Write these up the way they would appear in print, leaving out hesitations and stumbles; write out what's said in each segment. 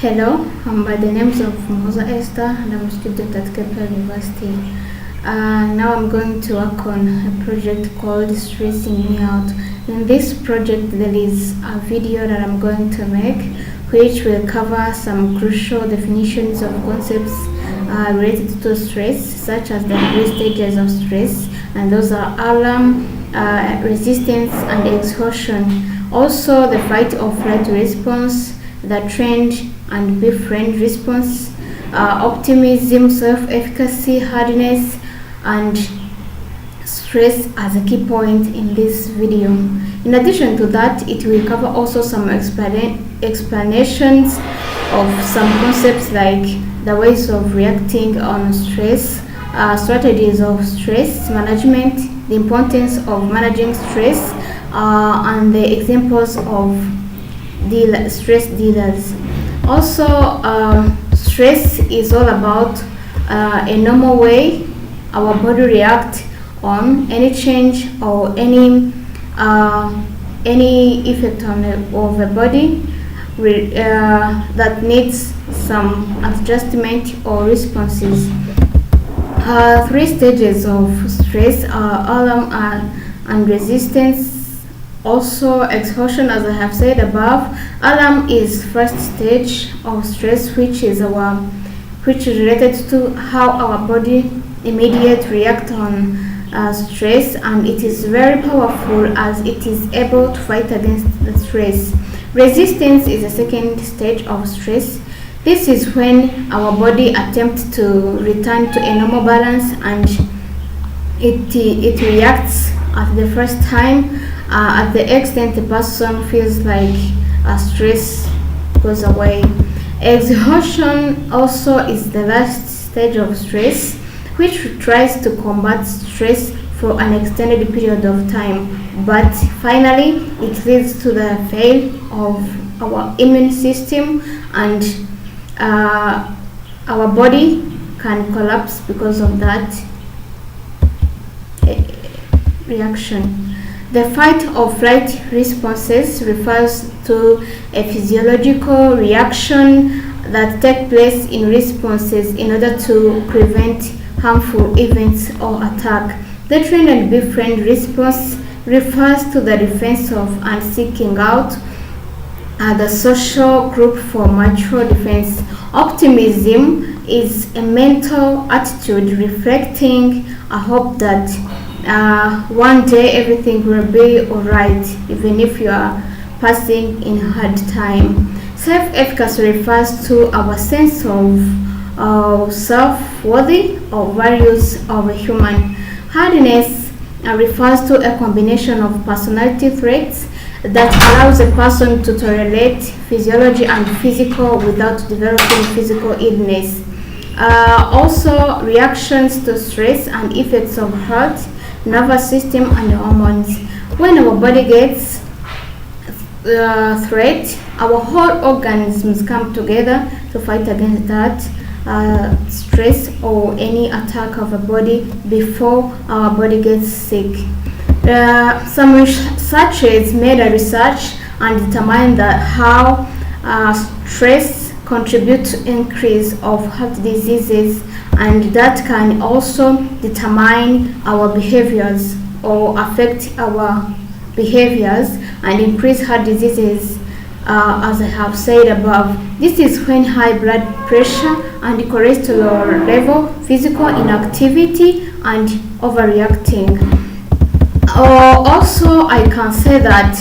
Hello, I'm by the names of Moza Esther and I'm a student at Kepler University. Now I'm going to work on a project called Stressing Me Out. In this project there is a video that I'm going to make which will cover some crucial definitions of concepts related to stress, such as the 3 stages of stress, and those are alarm, resistance and exhaustion. Also the fight or flight response, the trend and befriend response, optimism, self-efficacy, hardness, and stress as a key point in this video. In addition to that, it will cover also some explanations of some concepts like the ways of reacting on stress, strategies of stress management, the importance of managing stress, and the examples of stress dealers. Also, stress is all about a normal way our body reacts on any change or any effect on of the body that needs some adjustment or responses. 3 stages of stress are alarm and resistance. Also exhaustion, as I have said above. Alarm is first stage of stress, which is related to how our body immediately react on stress, and it is very powerful as it is able to fight against the stress. Resistance is the second stage of stress. This is when our body attempts to return to a normal balance and it reacts at the first time at the extent the person feels like stress goes away. Exhaustion also is the last stage of stress, which tries to combat stress for an extended period of time, but finally it leads to the failure of our immune system, and our body can collapse because of that reaction. The fight or flight responses refers to a physiological reaction that takes place in responses in order to prevent harmful events or attack. The trend and befriend response refers to the defense of and seeking out the social group for mutual defense. Optimism is a mental attitude reflecting a hope that one day everything will be alright, even if you are passing in hard time. Self-efficacy refers to our sense of self-worthy or values of a human. Hardness refers to a combination of personality traits that allows a person to tolerate physiology and physical without developing physical illness. Also, reactions to stress and effects of heart, nervous system and hormones. When our body gets threat, our whole organisms come together to fight against that stress or any attack of a body before our body gets sick. Some researchers made a research and determined that how stress contributes to increase of heart diseases, and that can also determine our behaviors or affect our behaviors and increase heart diseases, as I have said above. This is when high blood pressure and cholesterol level, physical inactivity and overreacting. Also, I can say that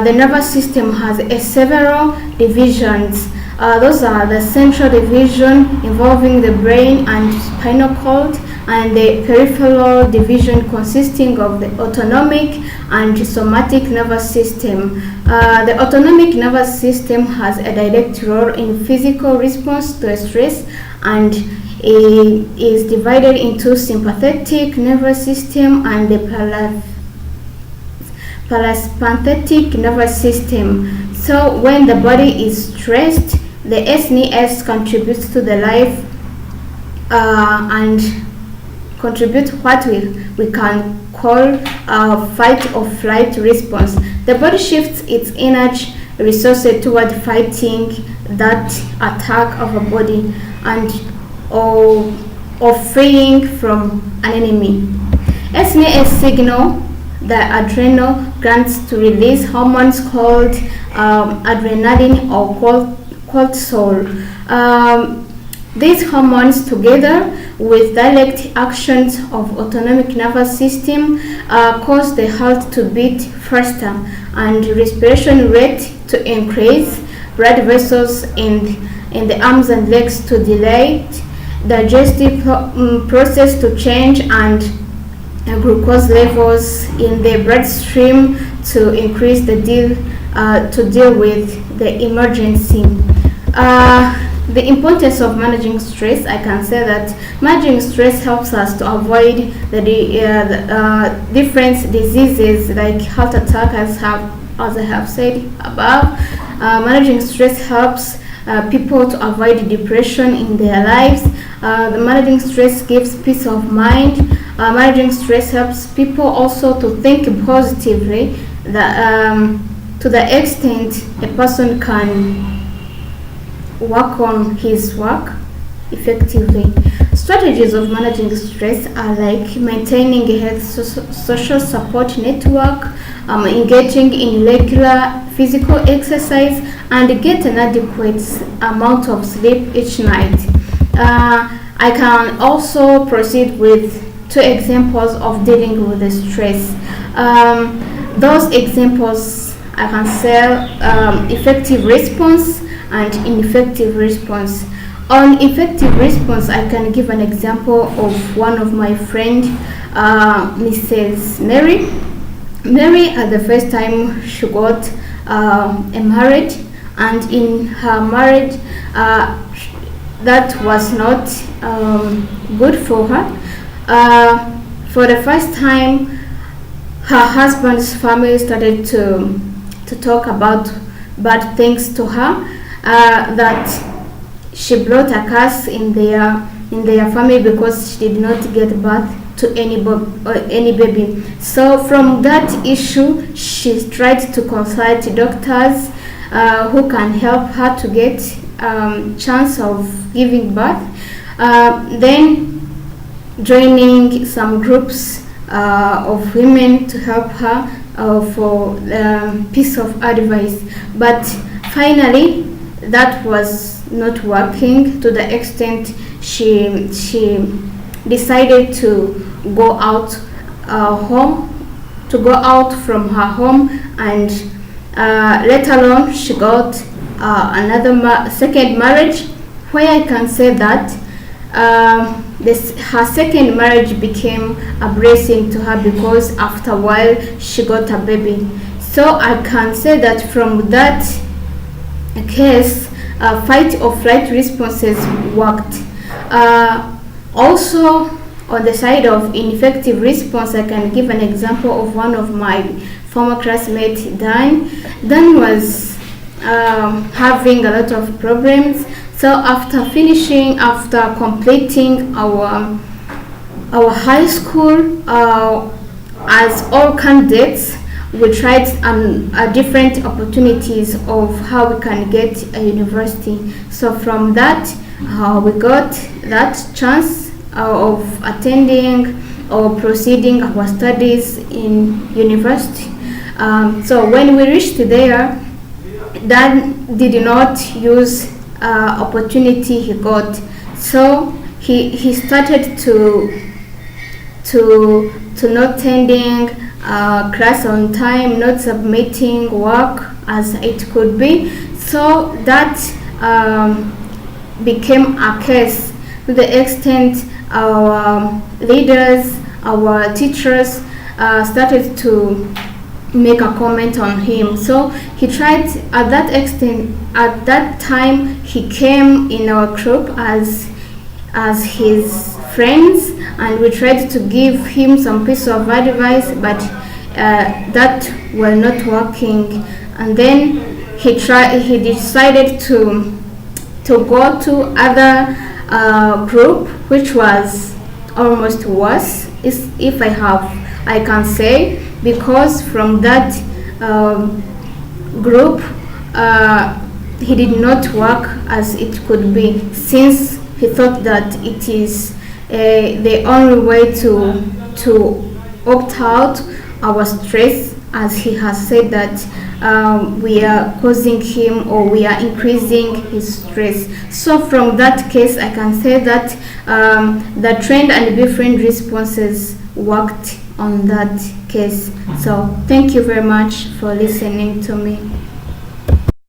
the nervous system has several divisions. Those are the central division involving the brain and spinal cord, and the peripheral division consisting of the autonomic and somatic nervous system. The autonomic nervous system has a direct role in physical response to stress and is divided into sympathetic nervous system and the parasympathetic nervous system. So when the body is stressed, the SNES contributes to the life and contribute what we can call fight or flight response. The body shifts its energy resources toward fighting that attack of a body and or fleeing from an enemy. SMA signal the adrenal glands to release hormones called adrenaline or cortisol. These hormones, together with direct actions of autonomic nervous system, cause the heart to beat faster and respiration rate to increase, blood vessels in the arms and legs to delay, digestive process to change, and glucose levels in the bloodstream to increase to deal with the emergency. The importance of managing stress, I can say that managing stress helps us to avoid the different diseases like heart attack, as I have said above. Managing stress helps people to avoid depression in their lives. Managing stress gives peace of mind. Managing stress helps people also to think positively, to the extent a person can work on his work effectively. Strategies of managing stress are like maintaining a healthy social support network, engaging in regular physical exercise, and get an adequate amount of sleep each night. I can also proceed with 2 examples of dealing with the stress. Those examples I can say effective response and ineffective response. On effective response, I can give an example of one of my friend, Mrs. Mary. Mary, at the first time she got married, and in her marriage, that was not good for her. For the first time, her husband's family started to talk about bad things to her. That she brought a curse in their family because she did not get birth to any baby. So from that issue, she tried to consult doctors who can help her to get chance of giving birth. Then joining some groups of women to help her for piece of advice, but finally that was not working to the extent she decided to go out from her home, and let alone she got second marriage, where I can say that her second marriage became a blessing to her, because after a while she got a baby. So I can say that from that case, fight or flight responses worked. Also, on the side of ineffective response, I can give an example of one of my former classmates, Dan. Dan was having a lot of problems. So after completing our high school, as all candidates, we tried different opportunities of how we can get a university. So from that, we got that chance of attending or proceeding our studies in university. So when we reached there, Dan did not use opportunity he got. So he started to not attending class on time, not submitting work as it could be. So that became a case, to the extent our leaders, our teachers started to make a comment on him. So he tried, at that time he came in our group as his friends, and we tried to give him some piece of advice, but that were not working. And then he decided to go to other group, which was almost worse, if I can say, because from that group he did not work as it could be, since he thought that it is the only way to opt out our stress, as he has said that we are causing him, or we are increasing his stress. So from that case, I can say that the trend and different responses worked on that case. So thank you very much for listening to me.